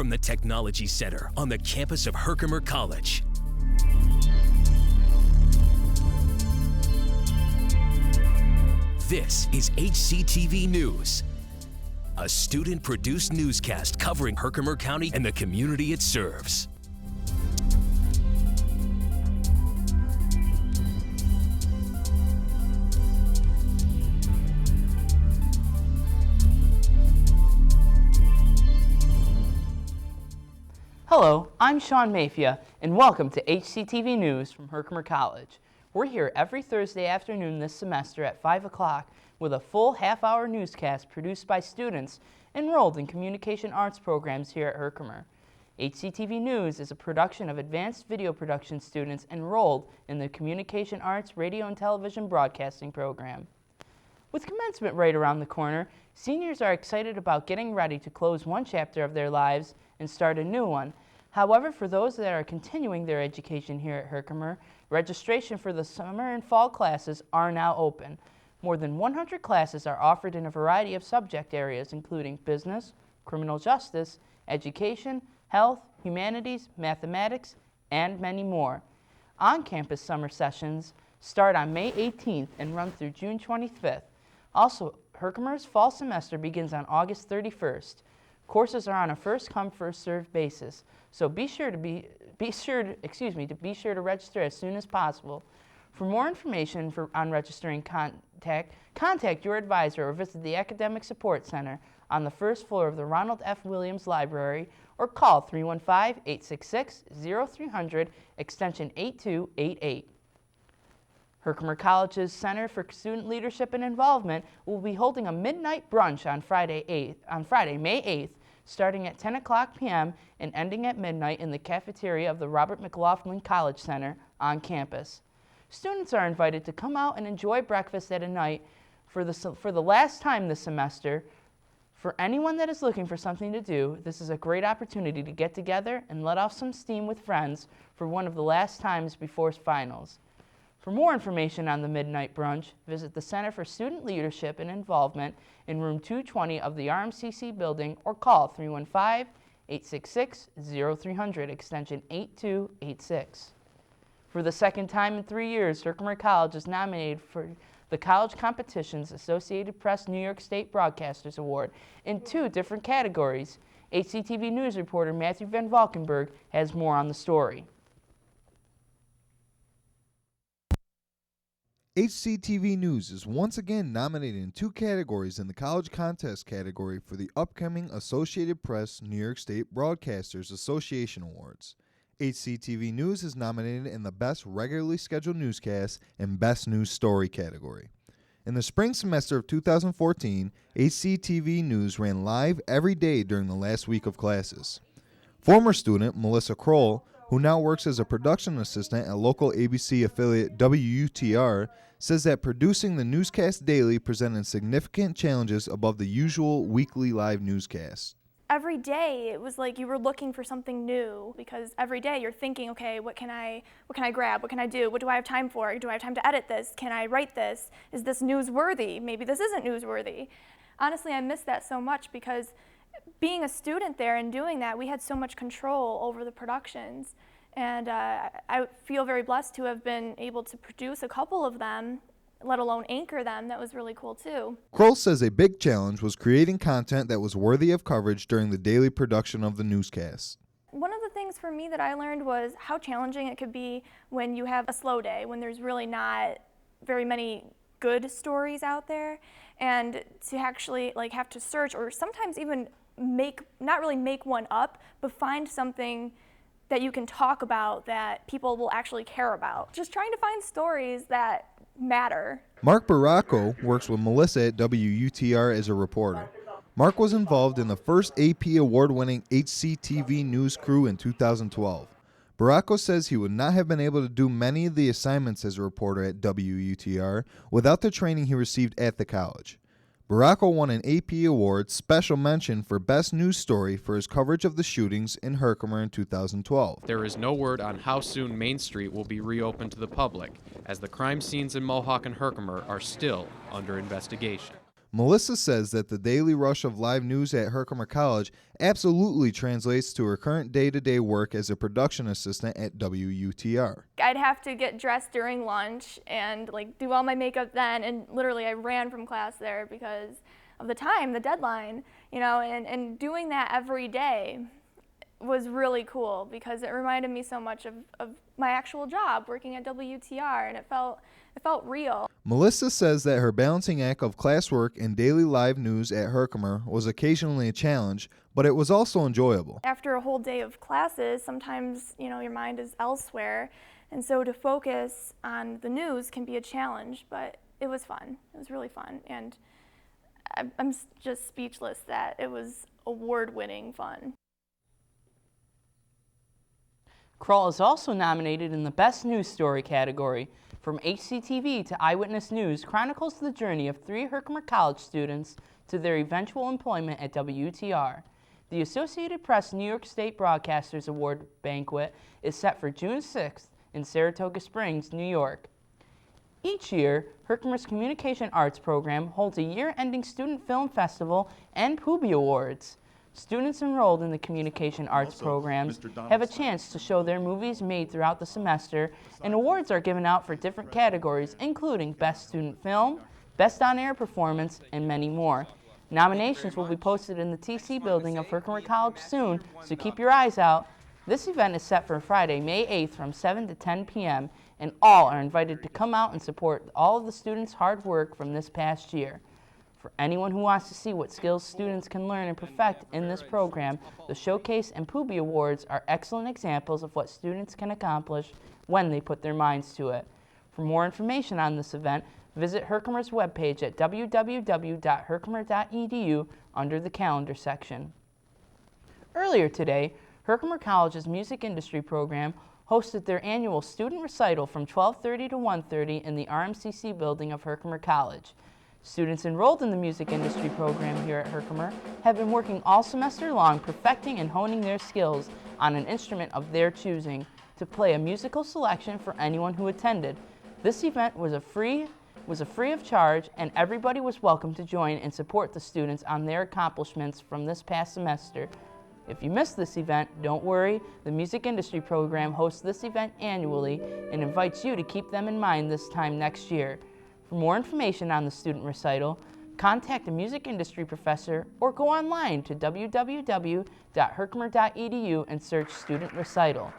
from the Technology Center on the campus of Herkimer College. This is HCTV News, a student-produced newscast covering Herkimer County and the community it serves. Hello, I'm Sean Mayfia, and welcome to HCTV News from Herkimer College. We're here every Thursday afternoon this semester at 5 o'clock with a full half-hour newscast produced by students enrolled in communication arts programs here at Herkimer. HCTV News is a production of advanced video production students enrolled in the Communication Arts Radio and Television Broadcasting program. With commencement right around the corner, seniors are excited about getting ready to close one chapter of their lives and start a new one. However, for those that are continuing their education here at Herkimer, registration for the summer and fall classes are now open. More than 100 classes are offered in a variety of subject areas, including business, criminal justice, education, health, humanities, mathematics, and many more. On-campus summer sessions start on May 18th and run through June 25th. Also, Herkimer's fall semester begins on August 31st. Courses are on a first-come, first-served basis, so be sure to register as soon as possible. For more information on registering, contact your advisor or visit the Academic Support Center on the first floor of the Ronald F. Williams Library or call 315-866-0300 extension 8288. Herkimer College's Center for Student Leadership and Involvement will be holding a midnight brunch on Friday, May 8th, starting at 10 o'clock p.m. and ending at midnight in the cafeteria of the Robert McLaughlin College Center on campus. Students are invited to come out and enjoy breakfast at a night for the last time this semester. For anyone that is looking for something to do, this is a great opportunity to get together and let off some steam with friends for one of the last times before finals. For more information on the Midnight Brunch, visit the Center for Student Leadership and Involvement in room 220 of the RMCC building or call 315-866-0300 extension 8286. For the second time in 3 years, Herkimer College is nominated for the College Competition's Associated Press New York State Broadcasters Award in 2 different categories. HCTV News reporter Matthew Van Valkenburg has more on the story. HCTV News is once again nominated in 2 categories in the College Contest category for the upcoming Associated Press New York State Broadcasters Association Awards. HCTV News is nominated in the Best Regularly Scheduled Newscast and Best News Story category. In the spring semester of 2014, HCTV News ran live every day during the last week of classes. Former student Melissa Kroll, who now works as a production assistant at local ABC affiliate WUTR, says that producing the newscast daily presented significant challenges above the usual weekly live newscast. Every day it was like you were looking for something new, because every day you're thinking, okay, what can I grab? What can I do? What do I have time for? Do I have time to edit this? Can I write this? Is this newsworthy? Maybe this isn't newsworthy. Honestly, I miss that so much because being a student there and doing that, we had so much control over the productions. And I feel very blessed to have been able to produce a couple of them, let alone anchor them. That was really cool too. Kroll says a big challenge was creating content that was worthy of coverage during the daily production of the newscast. One of the things for me that I learned was how challenging it could be when you have a slow day, when there's really not very many good stories out there, and to actually have to search or sometimes even not really make one up, but find something that you can talk about that people will actually care about. Just trying to find stories that matter. Mark Baracco works with Melissa at WUTR as a reporter. Mark was involved in the first AP award-winning HCTV News crew in 2012. Baracco says he would not have been able to do many of the assignments as a reporter at WUTR without the training he received at the college. Baracco won an AP Award special mention for Best News Story for his coverage of the shootings in Herkimer in 2012. There is no word on how soon Main Street will be reopened to the public, as the crime scenes in Mohawk and Herkimer are still under investigation. Melissa says that the daily rush of live news at Herkimer College absolutely translates to her current day-to-day work as a production assistant at WUTR. I'd have to get dressed during lunch and do all my makeup then, and literally I ran from class there because of the time, the deadline, and doing that every day was really cool because it reminded me so much of my actual job working at WUTR, and it felt real. Melissa says that her balancing act of classwork and daily live news at Herkimer was occasionally a challenge, but it was also enjoyable. After a whole day of classes, sometimes, your mind is elsewhere, and so to focus on the news can be a challenge, but it was fun. It was really fun, and I'm just speechless that it was award-winning fun. Krull is also nominated in the Best News Story category. From HCTV to Eyewitness News chronicles the journey of 3 Herkimer College students to their eventual employment at WUTR. The Associated Press New York State Broadcasters Award banquet is set for June 6th in Saratoga Springs, New York. Each year, Herkimer's Communication Arts program holds a year-ending student film festival and Poobie Awards. Students enrolled in the Communication Arts programs have a chance to show their movies made throughout the semester, and awards are given out for different categories, including Best Student Film, Best On-Air Performance, and many more. Nominations will be posted in the TC building of Herkimer College soon, so keep your eyes out. This event is set for Friday, May 8th from 7 to 10 p.m., and all are invited to come out and support all of the students' hard work from this past year. For anyone who wants to see what skills students can learn and perfect in this program, the Showcase and Poobie Awards are excellent examples of what students can accomplish when they put their minds to it. For more information on this event, visit Herkimer's webpage at www.herkimer.edu under the calendar section. Earlier today, Herkimer College's music industry program hosted their annual student recital from 12:30 to 1:30 in the RMCC building of Herkimer College. Students enrolled in the music industry program here at Herkimer have been working all semester long perfecting and honing their skills on an instrument of their choosing to play a musical selection for anyone who attended. This event was a free of charge, and everybody was welcome to join and support the students on their accomplishments from this past semester. If you missed this event, don't worry. The music industry program hosts this event annually and invites you to keep them in mind this time next year. For more information on the student recital, contact a music industry professor or go online to www.herkimer.edu and search Student Recital.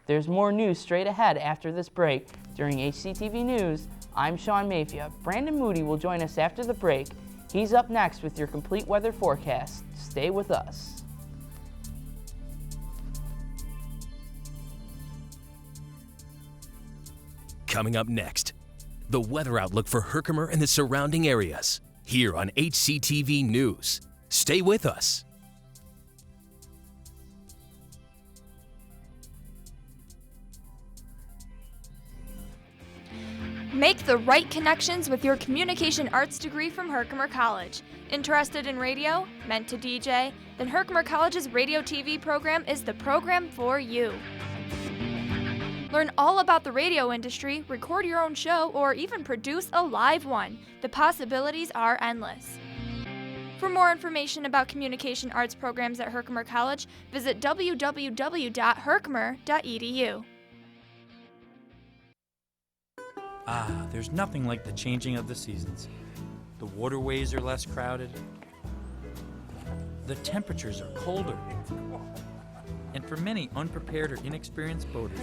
There's more news straight ahead after this break. During HCTV News, I'm Sean Mayfield. Brandon Moody will join us after the break. He's up next with your complete weather forecast. Stay with us. Coming up next, the weather outlook for Herkimer and the surrounding areas, here on HCTV News. Stay with us. Make the right connections with your communication arts degree from Herkimer College. Interested in radio? Meant to DJ? Then Herkimer College's radio TV program is the program for you. Learn all about the radio industry, record your own show, or even produce a live one. The possibilities are endless. For more information about communication arts programs at Herkimer College, visit www.herkimer.edu. There's nothing like the changing of the seasons. The waterways are less crowded. The temperatures are colder. And for many unprepared or inexperienced boaters,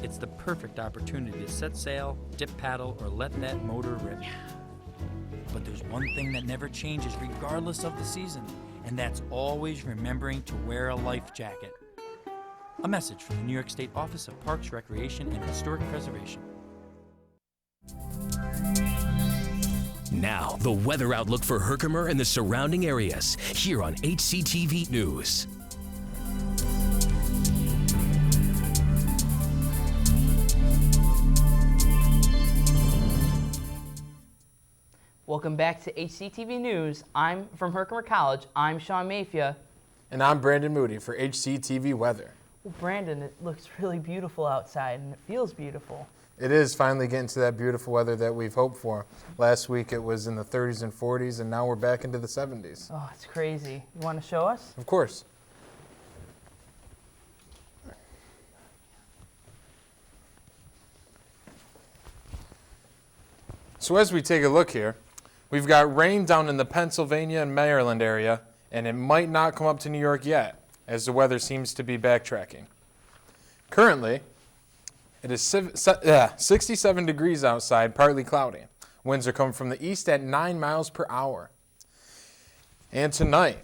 it's the perfect opportunity to set sail, dip paddle, or let that motor rip. But there's one thing that never changes regardless of the season, and that's always remembering to wear a life jacket. A message from the New York State Office of Parks, Recreation, and Historic Preservation. Now, the weather outlook for Herkimer and the surrounding areas, here on HCTV News. Welcome back to HCTV News. I'm from Herkimer College. I'm Sean Mayfield. And I'm Brandon Moody for HCTV Weather. Well, Brandon, it looks really beautiful outside and it feels beautiful. It is finally getting to that beautiful weather that we've hoped for. Last week it was in the 30s and 40s, and now we're back into the 70s. Oh, it's crazy. You want to show us? Of course. So as we take a look here, we've got rain down in the Pennsylvania and Maryland area, and it might not come up to New York yet, as the weather seems to be backtracking. Currently, it is 67 degrees outside, partly cloudy. Winds are coming from the east at 9 miles per hour. And tonight,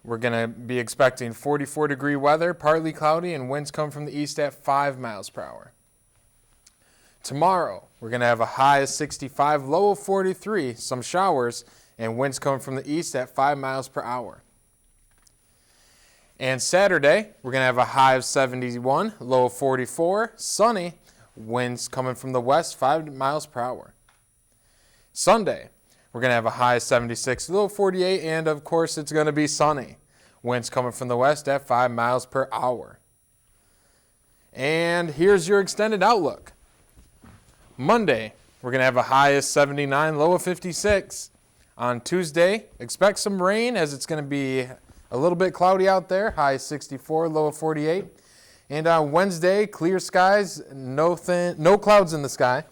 we're going to be expecting 44-degree weather, partly cloudy, and winds come from the east at 5 miles per hour. Tomorrow, we're going to have a high of 65, low of 43, some showers, and winds coming from the east at 5 miles per hour. And Saturday, we're going to have a high of 71, low of 44, sunny, winds coming from the west, 5 miles per hour. Sunday, we're going to have a high of 76, low of 48, and of course, it's going to be sunny. Winds coming from the west at 5 miles per hour. And here's your extended outlook. Monday, we're going to have a high of 79, low of 56. On Tuesday, expect some rain as it's going to be a little bit cloudy out there, high 64, low of 48. And on Wednesday, clear skies, no clouds in the sky,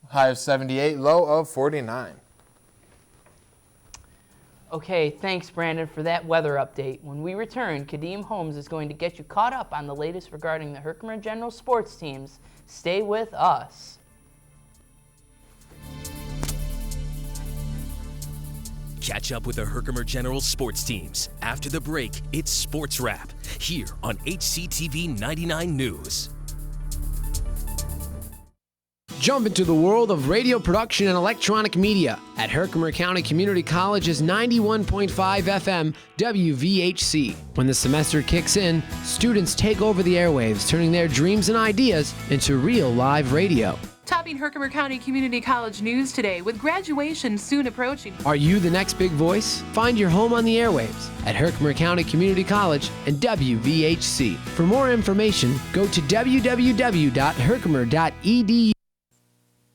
high of 78, low of 49. Okay, thanks, Brandon, for that weather update. When we return, Kadeem Holmes is going to get you caught up on the latest regarding the Herkimer General sports teams. Stay with us. Catch up with the Herkimer General sports teams. After the break, it's Sports Wrap here on HCTV 99 News. Jump into the world of radio production and electronic media at Herkimer County Community College's 91.5 FM WVHC. When the semester kicks in, students take over the airwaves, turning their dreams and ideas into real live radio. Topping Herkimer County Community College news today with graduation soon approaching. Are you the next big voice? Find your home on the airwaves at Herkimer County Community College and WVHC. For more information, go to www.herkimer.edu.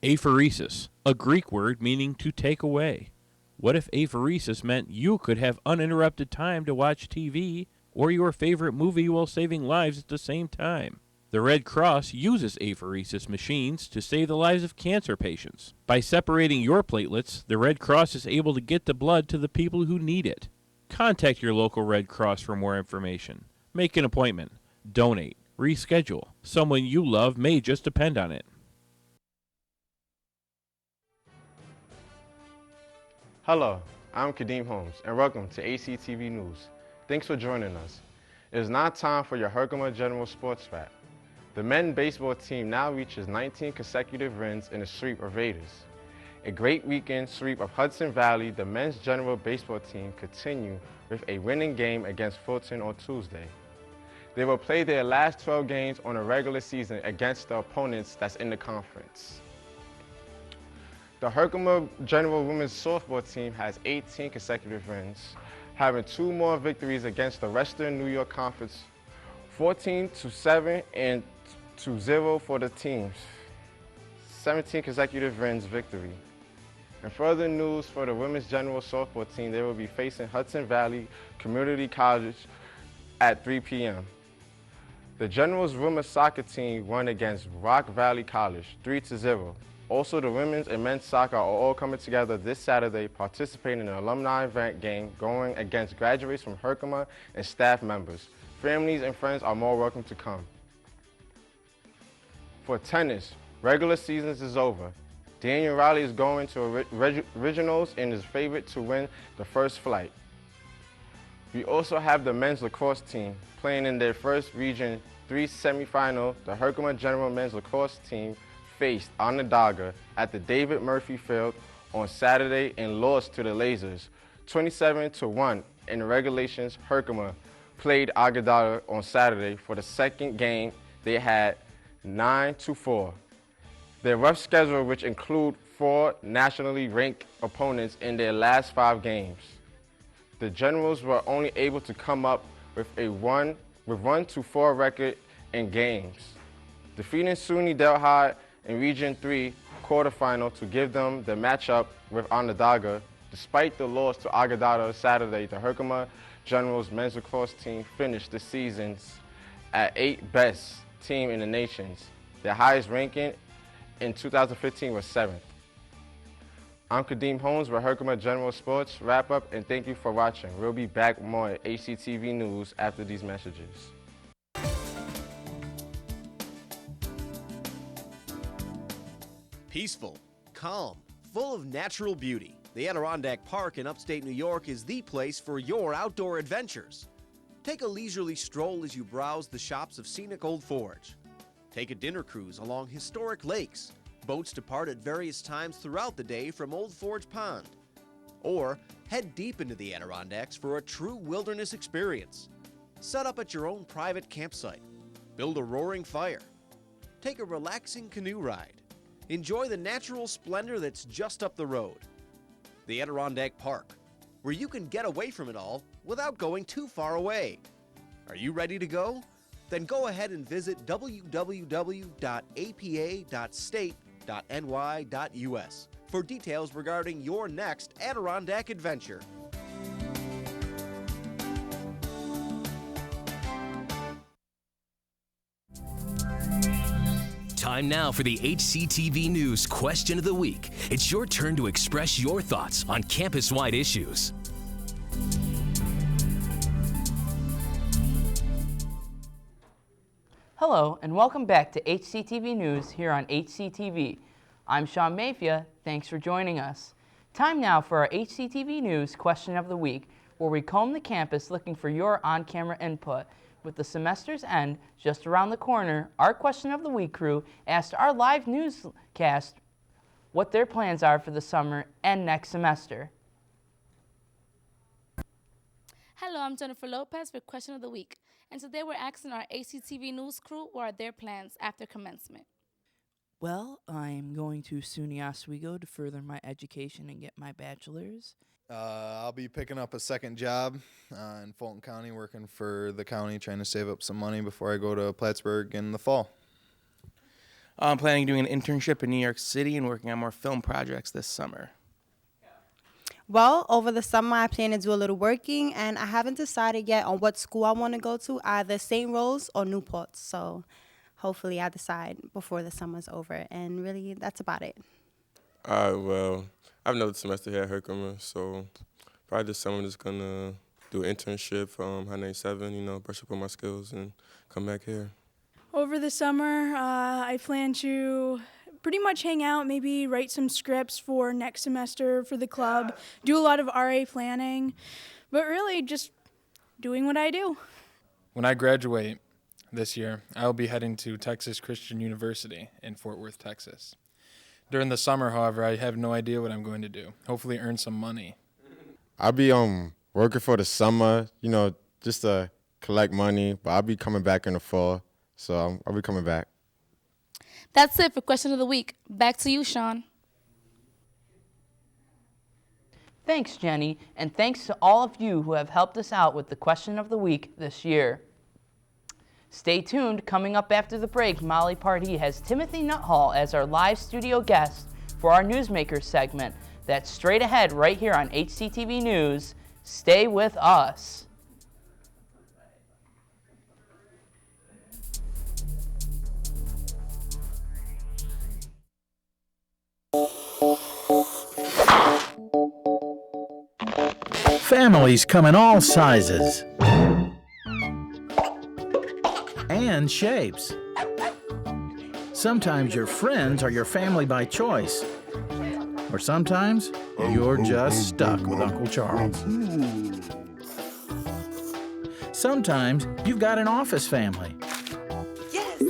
Aphoresis, a Greek word meaning to take away. What if aphoresis meant you could have uninterrupted time to watch TV or your favorite movie while saving lives at the same time? The Red Cross uses aphoresis machines to save the lives of cancer patients. By separating your platelets, the Red Cross is able to get the blood to the people who need it. Contact your local Red Cross for more information. Make an appointment. Donate. Reschedule. Someone you love may just depend on it. Hello, I'm Kadeem Holmes, and welcome to HCTV News. Thanks for joining us. It is now time for your Herkimer General Sports Wrap. The men's baseball team now reaches 19 consecutive wins in a sweep of Raiders. A great weekend sweep of Hudson Valley, the men's general baseball team continue with a winning game against Fulton on Tuesday. They will play their last 12 games on a regular season against the opponents that's in the conference. The Herkimer General women's softball team has 18 consecutive wins, having 2 more victories against the Western New York Conference, 14-7 and 2-0 for the teams. 17 consecutive wins victory. And further news for the women's general softball team, they will be facing Hudson Valley Community College at 3 p.m. The Generals women's soccer team won against Rock Valley College 3-0. Also, the women's and men's soccer are all coming together this Saturday, participating in an alumni event game going against graduates from Herkimer and staff members. Families and friends are more welcome to come. For tennis, regular seasons is over. Daniel Riley is going to regionals and is favored to win the first flight. We also have the men's lacrosse team playing in their first Region 3 semifinal. The Herkimer General men's lacrosse team faced Onondaga at the David Murphy Field on Saturday and lost to the Lasers 27-1 in the regulations. Herkimer played Onondaga on Saturday for the second game. They had 9-4. Their rough schedule, which include 4 nationally ranked opponents in their last 5 games. The Generals were only able to come up with a 1-4 record in games, defeating SUNY Delhi in Region 3 quarterfinal to give them the matchup with Onondaga. Despite the loss to Aguadado Saturday, the Herkimer Generals men's lacrosse team finished the season at 8th best team in the nations. Their highest ranking in 2015 was 7th. I'm Kadeem Holmes with Herkimer General Sports Wrap Up, and thank you for watching. We'll be back with more at HCTV News after these messages. Peaceful, calm, full of natural beauty. The Adirondack Park in upstate New York is the place for your outdoor adventures. Take a leisurely stroll as you browse the shops of scenic Old Forge. Take a dinner cruise along historic lakes. Boats depart at various times throughout the day from Old Forge Pond. Or head deep into the Adirondacks for a true wilderness experience. Set up at your own private campsite. Build a roaring fire. Take a relaxing canoe ride. Enjoy the natural splendor that's just up the road. The Adirondack Park, where you can get away from it all without going too far away. Are you ready to go? Then go ahead and visit www.apa.state.ny.us for details regarding your next Adirondack adventure. Time now for the HCTV News Question of the Week. It's your turn to express your thoughts on campus-wide issues. Hello, and welcome back to HCTV News here on HCTV. I'm Sean Mayfia. Thanks for joining us. Time now for our HCTV News Question of the Week, where we comb the campus looking for your on-camera input. With the semester's end just around the corner, our Question of the Week crew asked our live newscast what their plans are for the summer and next semester. Hello, I'm Jennifer Lopez with Question of the Week, and today we're asking our HCTV News crew what are their plans after commencement. Well, I'm going to SUNY Oswego to further my education and get my bachelor's. I'll be picking up a second job in Fulton County, working for the county, trying to save up some money before I go to Plattsburgh in the fall. I'm planning doing an internship in New York City and working on more film projects this summer. Well, over the summer, I plan to do a little working, and I haven't decided yet on what school I want to go to, either St. Rose or Newport. So hopefully I decide before the summer's over, and really that's about it. Well, I have another semester here at Herkimer, so probably this summer I'm just going to do an internship from High 97, brush up on my skills and come back here. Over the summer, I plan to pretty much hang out, maybe write some scripts for next semester for the club, do a lot of RA planning, but really just doing what I do. When I graduate this year, I will be heading to Texas Christian University in Fort Worth, Texas. During the summer, however, I have no idea what I'm going to do. Hopefully earn some money. I'll be working for the summer, just to collect money, but I'll be coming back in the fall, so I'll be coming back. That's it for Question of the Week. Back to you, Sean. Thanks, Jenny, and thanks to all of you who have helped us out with the Question of the Week this year. Stay tuned. Coming up after the break, Molly Pardee has Timothy Nuthall as our live studio guest for our Newsmakers segment. That's straight ahead right here on HCTV News. Stay with us. Families come in all sizes and shapes. Sometimes your friends are your family by choice, or sometimes you're just stuck with Uncle Charles. Sometimes you've got an office family. Yes!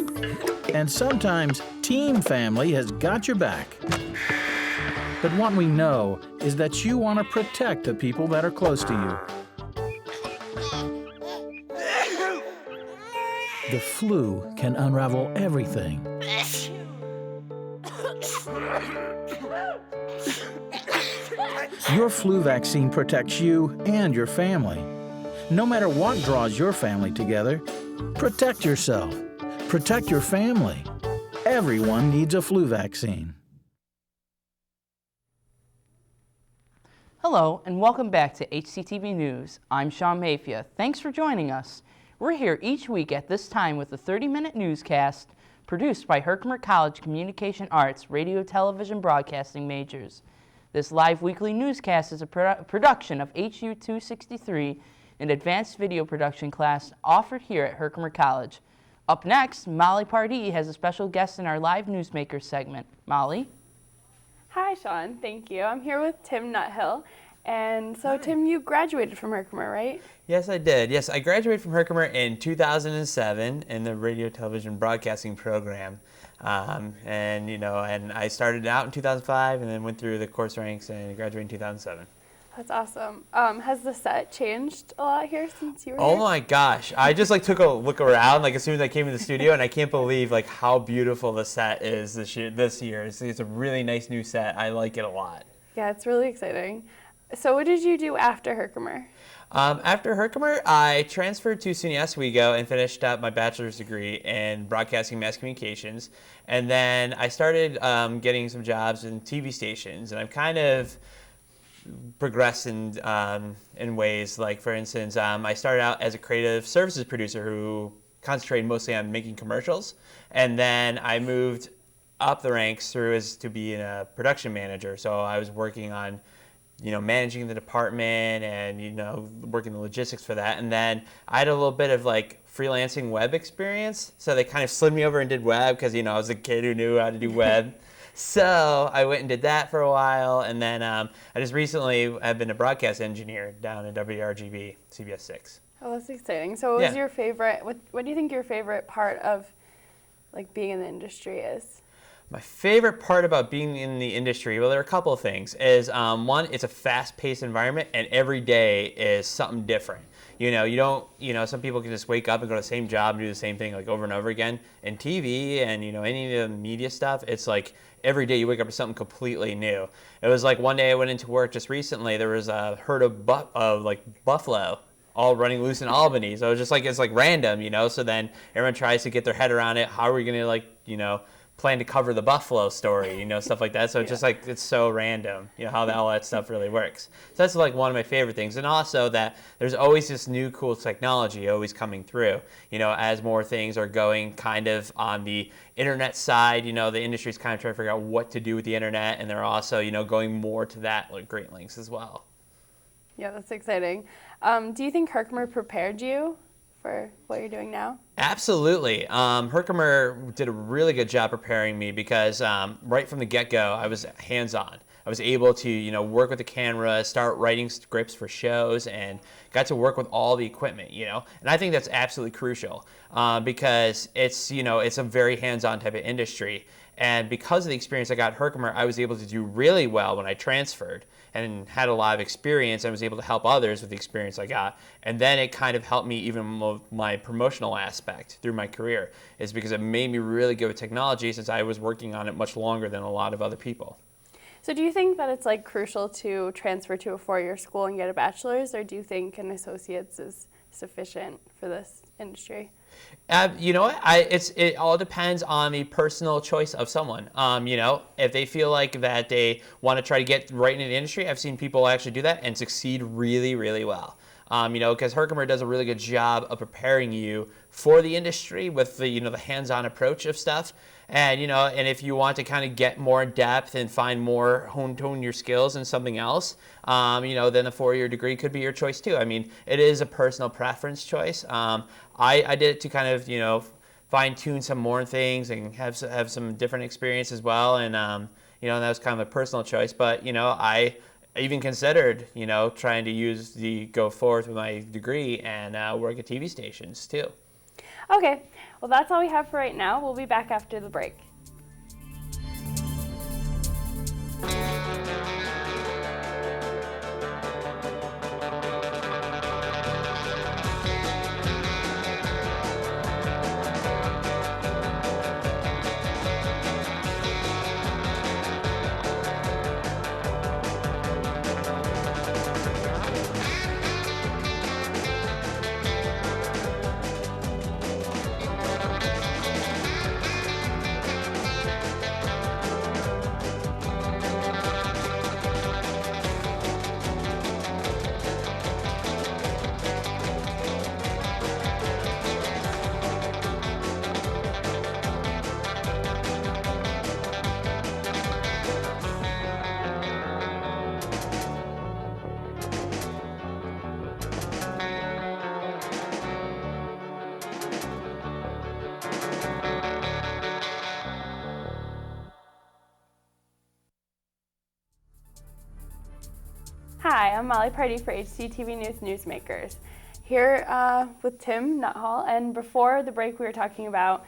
And sometimes Team Family has got your back. But what we know is that you want to protect the people that are close to you. The flu can unravel everything. Your flu vaccine protects you and your family. No matter what draws your family together, protect yourself. Protect your family. Everyone needs a flu vaccine. Hello, and welcome back to HCTV News. I'm Sean Mayfia. Thanks for joining us. We're here each week at this time with a 30-minute newscast produced by Herkimer College Communication Arts Radio Television Broadcasting majors. This live weekly newscast is a production of HU 263, an advanced video production class offered here at Herkimer College. Up next, Molly Pardee has a special guest in our live newsmaker segment. Molly? Hi, Sean. Thank you. I'm here with Tim Nuthill. And so, Tim, you graduated from Herkimer, right? Yes, I did. Yes, I graduated from Herkimer in 2007 in the radio television broadcasting program. And I started out in 2005 and then went through the course ranks and graduated in 2007. That's awesome. Has the set changed a lot here since you were Oh here? my gosh. I just took a look around as soon as I came in the studio, and I can't believe how beautiful the set is this year. It's a really nice new set. I like it a lot. Yeah, it's really exciting. So what did you do after Herkimer? After Herkimer, I transferred to SUNY Oswego and finished up my bachelor's degree in broadcasting mass communications. And then I started getting some jobs in TV stations, and I've kind of progressed in ways. Like, for instance, I started out as a creative services producer who concentrated mostly on making commercials. And then I moved up the ranks through to being a production manager. So I was working on managing the department and, working the logistics for that. And then I had a little bit of freelancing web experience. So they kind of slid me over and did web because, I was a kid who knew how to do web. So I went and did that for a while. And then I just recently have been a broadcast engineer down at WRGB, CBS 6. Oh, that's exciting. So what was your favorite, what do you think your favorite part of being in the industry is? My favorite part about being in the industry, well, there are a couple of things. Is one, it's a fast-paced environment, and every day is something different. You don't, some people can just wake up and go to the same job and do the same thing over and over again. In TV and, any of the media stuff, it's every day you wake up to something completely new. It was one day I went into work just recently, there was a herd of buffalo all running loose in Albany. So it was just it's random, so then everyone tries to get their head around it. How are we going to plan to cover the buffalo story, stuff like that. So it's just it's so random, how all that stuff really works. So that's one of my favorite things. And also that there's always this new cool technology always coming through, as more things are going kind of on the internet side, the industry's kind of trying to figure out what to do with the internet. And they're also, going more to that Great Links as well. Yeah, that's exciting. Do you think Herkimer prepared you for what you're doing now? Absolutely. Herkimer did a really good job preparing me because right from the get-go, I was hands-on. I was able to, work with the camera, start writing scripts for shows, and got to work with all the equipment, And I think that's absolutely crucial because it's, it's a very hands-on type of industry. And because of the experience I got at Herkimer, I was able to do really well when I transferred and had a lot of experience and was able to help others with the experience I got. And then it kind of helped me even with my promotional aspect through my career, is because it made me really good with technology since I was working on it much longer than a lot of other people. So do you think that it's crucial to transfer to a four-year school and get a bachelor's, or do you think an associate's is sufficient for this industry? You know what? It all depends on the personal choice of someone. If they feel that they want to try to get right into the industry, I've seen people actually do that and succeed really, really well. Because Herkimer does a really good job of preparing you for the industry with the, the hands-on approach of stuff. And, and if you want to kind of get more in depth and find more, hone your skills in something else, then a four-year degree could be your choice too. I mean, it is a personal preference choice. I did it to kind of, fine-tune some more things and have some different experience as well. And, that was kind of a personal choice. But, I even considered, trying to go forth with my degree and work at TV stations too. Okay, well that's all we have for right now. We'll be back after the break. Hi, I'm Molly Party for HCTV News Newsmakers. Here with Tim Nuthall, and before the break we were talking about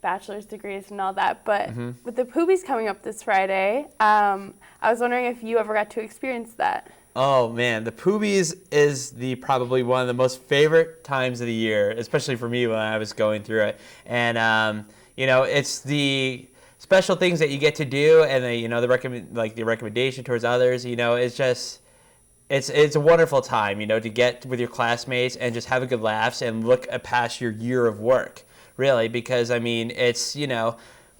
bachelor's degrees and all that, but with the Poobies coming up this Friday, I was wondering if you ever got to experience that. Oh man, the Poobies is probably one of the most favorite times of the year, especially for me when I was going through it. And you know, it's the special things that you get to do, and the recommendation towards others. You know, it's just it's a wonderful time, you know, to get with your classmates and just have a good laughs and look past your year of work, really, because I mean, it's, you know,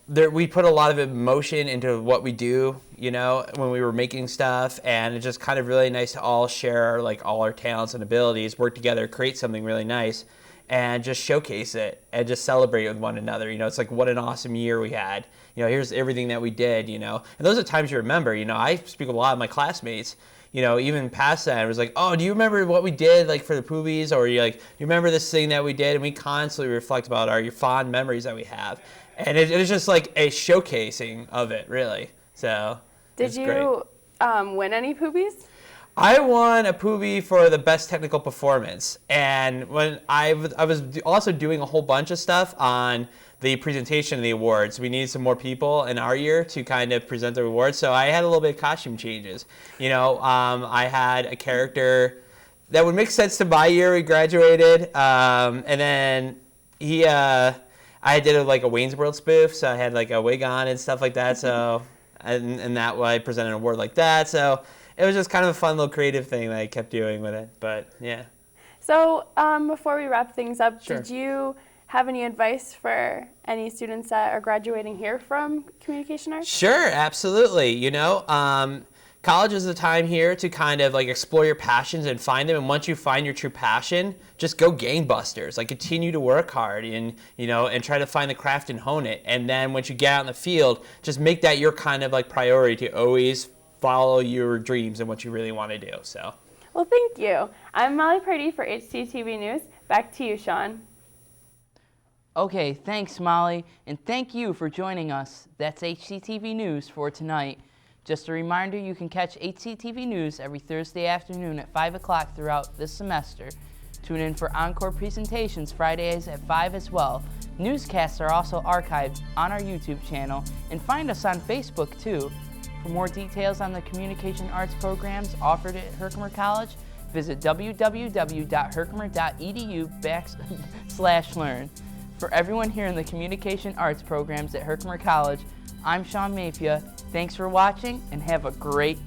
we put a lot of emotion into what we do, you know, when we were making stuff, and it's just kind of really nice to all share like all our talents and abilities, work together, create something really nice, and just showcase it and just celebrate with one another. You know, it's like, what an awesome year we had. You know, here's everything that we did, you know. And those are times you remember. You know, I speak with a lot of my classmates, you know, even past that, it was like, oh, do you remember what we did, like, for the Poobies? Or you remember this thing that we did? And we constantly reflect about our fond memories that we have. And it was just like a showcasing of it, really. So, did you win any Poobies? I won a Poobie for the best technical performance. And when I was also doing a whole bunch of stuff on the presentation of the awards. We needed some more people in our year to kind of present the awards, so I had a little bit of costume changes. You know, I had a character that would make sense to my year. We graduated, and then I did a Wayne's World spoof, so I had like a wig on and stuff like that. So, and that way I presented an award like that. So it was just kind of a fun little creative thing that I kept doing with it. But yeah. So before we wrap things up, Sure. Did you have any advice for any students that are graduating here from communication arts? Sure, absolutely. You know, college is the time here to kind of like explore your passions and find them. And once you find your true passion, just go gangbusters. Like, continue to work hard and, you know, and try to find the craft and hone it. And then once you get out in the field, just make that your kind of like priority to always follow your dreams and what you really want to do. So. Well, thank you. I'm Molly Purdy for HCTV News. Back to you, Sean. Okay, thanks, Molly, and thank you for joining us. That's HCTV News for tonight. Just a reminder, you can catch HCTV News every Thursday afternoon at 5 o'clock throughout this semester. Tune in for encore presentations Fridays at 5 as well. Newscasts are also archived on our YouTube channel, and find us on Facebook too. For more details on the communication arts programs offered at Herkimer College, visit www.herkimer.edu/learn. For everyone here in the communication arts programs at Herkimer College, I'm Sean Mafia. Thanks for watching and have a great